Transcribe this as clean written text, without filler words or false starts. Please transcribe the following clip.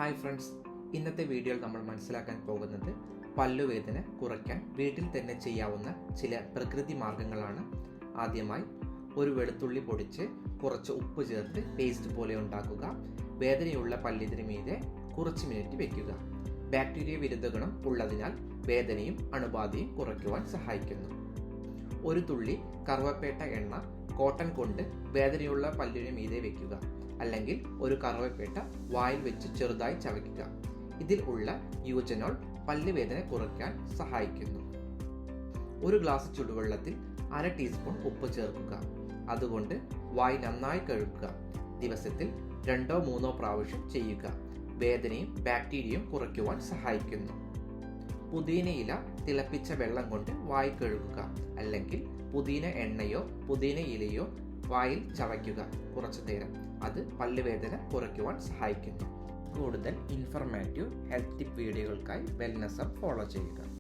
Hi friends, ഇന്നത്തെ വീഡിയോയിൽ നമ്മൾ മനസ്സിലാക്കാൻ പോകുന്നത് പല്ലുവേദന കുറയ്ക്കാൻ വീട്ടിൽ തന്നെ ചെയ്യാവുന്ന ചില പ്രകൃതി മാർഗങ്ങളാണ്. ആദ്യമായി ഒരു വെളുത്തുള്ളി പൊടിച്ച് കുറച്ച് ഉപ്പ് ചേർത്ത് പേസ്റ്റ് പോലെ ഉണ്ടാക്കുക. വേദനയുള്ള പല്ലിന് മീതെ കുറച്ച് മിനിറ്റ് വയ്ക്കുക. ബാക്ടീരിയ വിരുദ്ധ ഗുണം ഉള്ളതിനാൽ വേദനയും അണുബാധയും കുറയ്ക്കുവാൻ സഹായിക്കുന്നു. ഒരു തുള്ളി കറുവപ്പേട്ട എണ്ണ കോട്ടൺ കൊണ്ട് വേദനയുള്ള പല്ലിന് മീതെ വയ്ക്കുക. അല്ലെങ്കിൽ ഒരു കറുവപ്പേട്ട വായിൽ വെച്ച് ചെറുതായി ചവയ്ക്കുക. ഇതിൽ ഉള്ള യൂജനോൾ പല്ലുവേദന കുറയ്ക്കാൻ സഹായിക്കുന്നു. ഒരു ഗ്ലാസ് ചുടുവെള്ളത്തിൽ 1/2 ടീസ്പൂൺ ഉപ്പ് ചേർക്കുക. അതുകൊണ്ട് വായ് നന്നായി കഴുകുക. ദിവസത്തിൽ 2-3 പ്രാവശ്യം ചെയ്യുക. വേദനയും ബാക്ടീരിയയും കുറയ്ക്കുവാൻ സഹായിക്കുന്നു. പുതിനയില തിളപ്പിച്ച വെള്ളം കൊണ്ട് വായ് കഴുകുക. അല്ലെങ്കിൽ പുതിന എണ്ണയോ പുതിന ഇലയോ വായിൽ ചവയ്ക്കുക കുറച്ചു നേരം. അത് പല്ലുവേദന കുറയ്ക്കുവാൻ സഹായിക്കുന്നു. കൂടുതൽ ഇൻഫർമേറ്റീവ് ഹെൽത്ത് ടിപ്പ് വീഡിയോകൾക്കായി വെൽനെസ് ഹബ് ഫോളോ ചെയ്യുക.